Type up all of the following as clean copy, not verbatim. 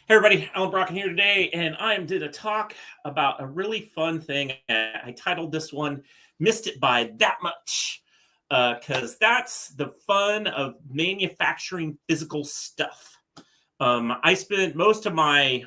Hey everybody, Alan Brocken here today, and I am going to talk about a really fun thing. I titled this one, Missed It By That Much, because that's the fun of manufacturing physical stuff. I spent most of my,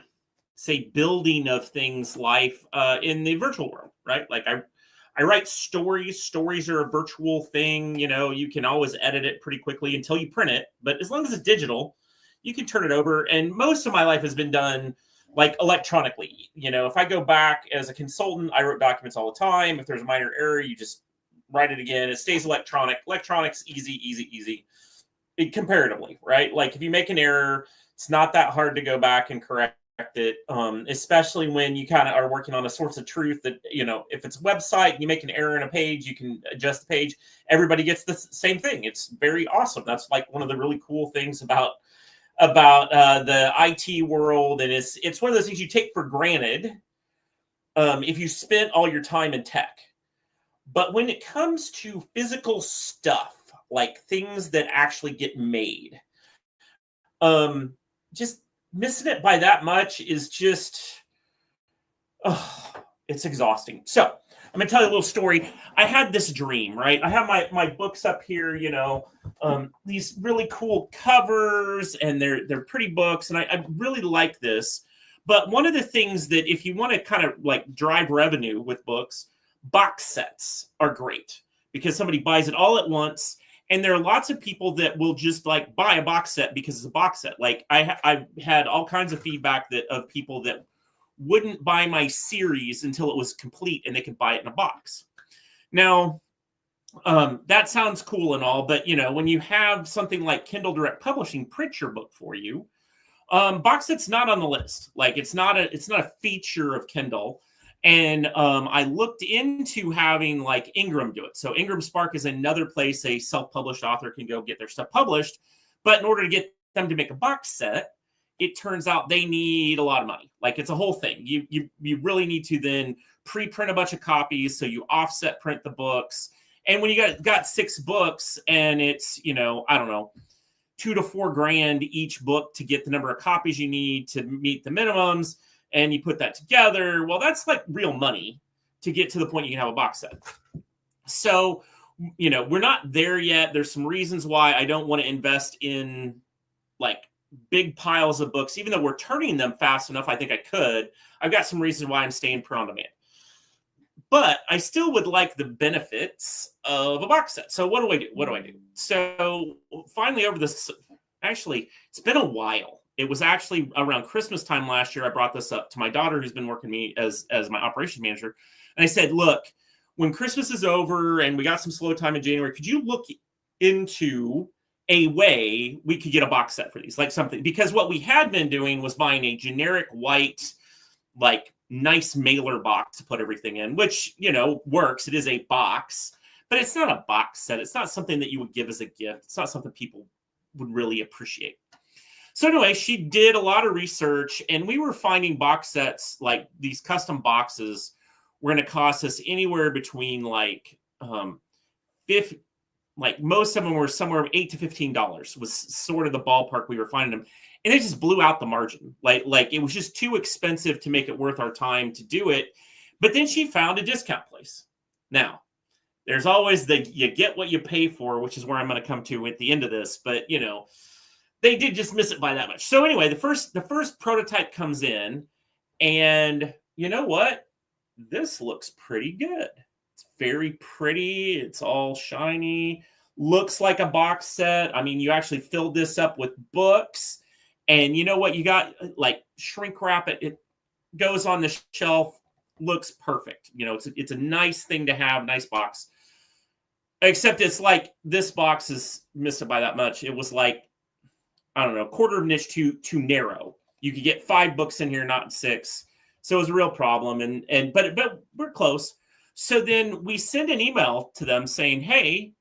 say, building of things life in the virtual world, right? Like I write stories. Stories are a virtual thing. You know, you can always edit it pretty quickly until you print it. But as long as it's digital, you can turn it over. And most of my life has been done like electronically. You know, if I go back as a consultant, I wrote documents all the time. If there's a minor error, you just write it again. It stays electronic. Electronics, easy. Comparatively, right? Like if you make an error, it's not that hard to go back and correct it, especially when you kind of are working on a source of truth that, you know, if it's a website and you make an error in a page, you can adjust the page. Everybody gets the same thing. It's very awesome. That's like one of the really cool things about the IT world. And it's one of those things you take for granted if you spent all your time in tech. But when it comes to physical stuff, like things that actually get made, just missing it by that much is just, it's exhausting. So I'm going to tell you a little story. I had this dream, right? I have my books up here, you know, these really cool covers, and they're pretty books. And I really like this. But one of the things that if you want to kind of like drive revenue with books, box sets are great because somebody buys it all at once. And there are lots of people that will just like buy a box set because it's a box set. Like I've had all kinds of feedback of people that wouldn't buy my series until it was complete and they could buy it in a box. Now, that sounds cool and all, but you know, when you have something like Kindle Direct Publishing print your book for you, box set's not on the list. Like it's not a feature of Kindle. And I looked into having like Ingram do it. So Ingram Spark is another place a self-published author can go get their stuff published. But in order to get them to make a box set, it turns out they need a lot of money. Like it's a whole thing. You really need to then pre-print a bunch of copies. So you offset print the books. And when you got 6 books and it's, you know, I don't know, $2 to $4 grand each book to get the number of copies you need to meet the minimums, and you put that together, well, that's like real money to get to the point you can have a box set. So, you know, we're not there yet. There's some reasons why I don't want to invest in like big piles of books, even though we're turning them fast enough. I think I could. I've got some reasons why I'm staying per on demand. But I still would like the benefits of a box set. So what do I do? So finally over this, actually, it's been a while. It was actually around Christmas time last year. I brought this up to my daughter, who's been working me as my operations manager. And I said, look, when Christmas is over and we got some slow time in January, could you look into a way we could get a box set for these? Like something, because what we had been doing was buying a generic white, like nice mailer box to put everything in, which, you know, works. It is a box, but it's not a box set. It's not something that you would give as a gift. It's not something people would really appreciate. So anyway, she did a lot of research, and we were finding box sets, like these custom boxes, were going to cost us anywhere between like, like most of them were somewhere $8 to $15 was sort of the ballpark we were finding them, and they just blew out the margin. Like it was just too expensive to make it worth our time to do it. But then she found a discount place. Now, there's always you get what you pay for, which is where I'm going to come to at the end of this. But you know, they did just miss it by that much. So anyway, the first prototype comes in, and you know what? This looks pretty good. It's very pretty. It's all shiny. Looks like a box set. I mean, you actually filled this up with books, and you know what? You got like shrink wrap it. It goes on the shelf. Looks perfect. You know, it's a nice thing to have. Nice box. Except it's like this box is missed it by that much. It was like, I don't know, quarter of an inch too narrow. You could get 5 books in here, not 6. So it was a real problem. But we're close. So then we send an email to them saying, hey,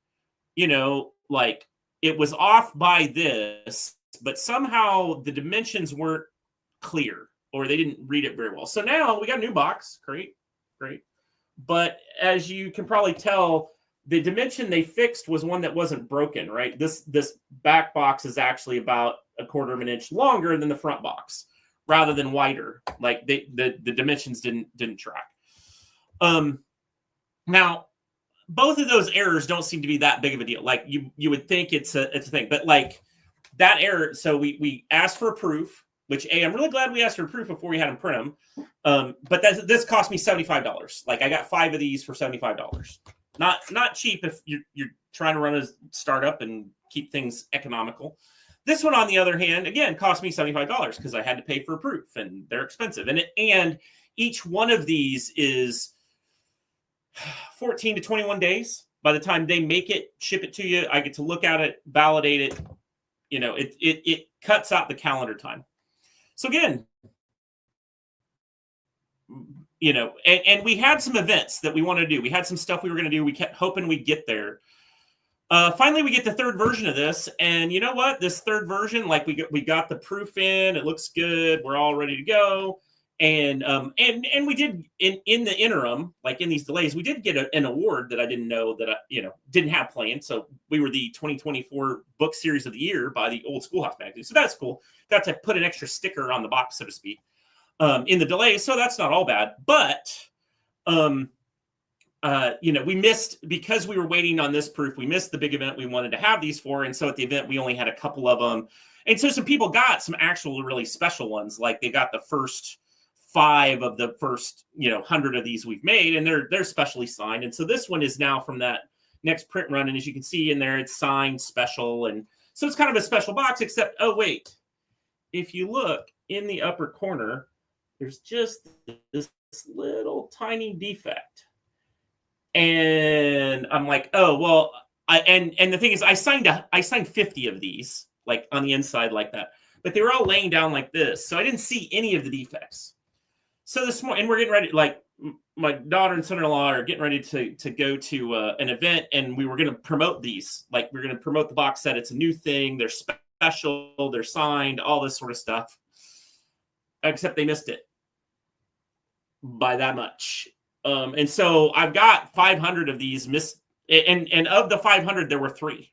you know, like it was off by this, but somehow the dimensions weren't clear or they didn't read it very well. So now we got a new box. Great. But as you can probably tell, the dimension they fixed was one that wasn't broken, right? This back box is actually about a quarter of an inch longer than the front box, rather than wider. Like the dimensions didn't track. Now, both of those errors don't seem to be that big of a deal. Like you would think it's a thing, but like that error. So we asked for a proof, which I'm really glad we asked for a proof before we had them print them. But this cost me $75. Like I got 5 of these for $75. Not cheap if you're trying to run a startup and keep things economical. This one, on the other hand, again, cost me $75 because I had to pay for a proof, and they're expensive. And each one of these is 14 to 21 days. By the time they make it, ship it to you, I get to look at it, validate it. You know, it cuts out the calendar time. So again, you know, and we had some events that we wanted to do. We had some stuff we were going to do. We kept hoping we'd get there. Finally, we get the third version of this, and you know what? This third version, like we got the proof in. It looks good. We're all ready to go. And we did in the interim, like in these delays, we did get an award that I didn't know that I didn't have planned. So we were the 2024 Book Series of the Year by the Old Schoolhouse Magazine. So that's cool. Got to put an extra sticker on the box, so to speak, in the delays. So that's not all bad. But we missed, because we were waiting on this proof, we missed the big event we wanted to have these for. And so at the event, we only had a couple of them. And so some people got some actual really special ones. Like they got the first 5 of the first, 100 of these we've made, and they're specially signed. And so this one is now from that next print run. And as you can see in there, it's signed special. And so it's kind of a special box, except, oh, wait, if you look in the upper corner, there's just this little tiny defect. And I'm like, oh, well, and the thing is, I signed 50 of these, like on the inside like that, but they were all laying down like this. So I didn't see any of the defects. So this morning, and we're getting ready, like my daughter and son-in-law are getting ready to go to an event, and we were going to promote these. Like we're going to promote the box set. It's a new thing. They're special. They're signed, all this sort of stuff. Except they missed it by that much. And so I've got 500 of these missed. And of the 500, there were 3.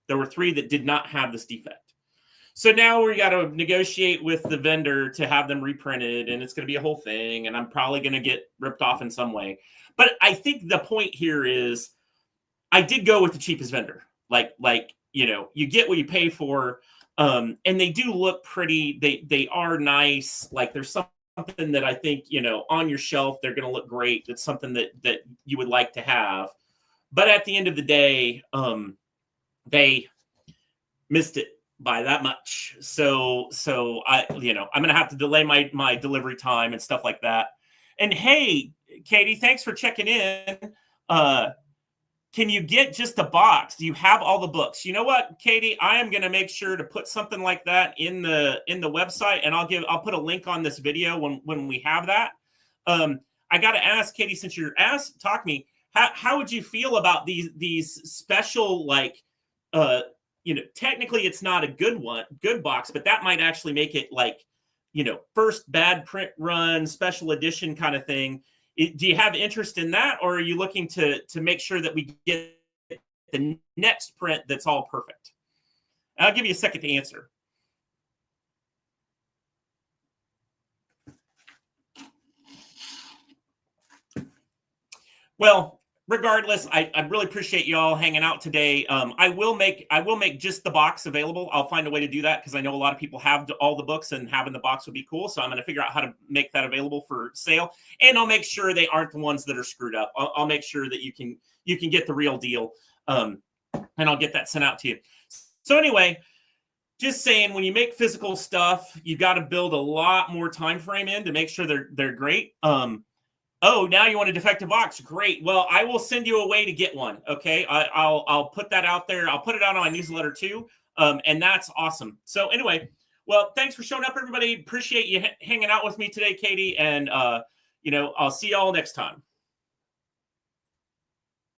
There were 3 that did not have this defect. So now we got to negotiate with the vendor to have them reprinted, and it's going to be a whole thing. And I'm probably going to get ripped off in some way. But I think the point here is I did go with the cheapest vendor. Like you get what you pay for. And they do look pretty. They are nice. Like there's something that I think, on your shelf, they're going to look great. That's something that you would like to have. But at the end of the day, they missed it by that much. So I, I'm going to have to delay my delivery time and stuff like that. And hey, Katie, thanks for checking in. Can you get just a box? Do you have all the books? You know what, Katie, I am going to make sure to put something like that in the website, and I'll put a link on this video when we have that. I got to ask Katie, since you're talk to me, how would you feel about these special, like, technically it's not a good box, but that might actually make it like, first bad print run, special edition kind of thing. Do you have interest in that, or are you looking to make sure that we get the next print that's all perfect? I'll give you a second to answer. Well, regardless, I really appreciate you all hanging out today. I will make just the box available. I'll find a way to do that because I know a lot of people have all the books, and having the box would be cool. So I'm going to figure out how to make that available for sale, and I'll make sure they aren't the ones that are screwed up. I'll make sure that you can get the real deal, and I'll get that sent out to you. So anyway, just saying, when you make physical stuff, you got to build a lot more time frame in to make sure they're great. Oh, now you want a defective box? Great. Well, I will send you a way to get one. Okay, I'll put that out there. I'll put it out on my newsletter too, and that's awesome. So anyway, well, thanks for showing up, everybody. Appreciate you hanging out with me today, Katie, and I'll see you all next time.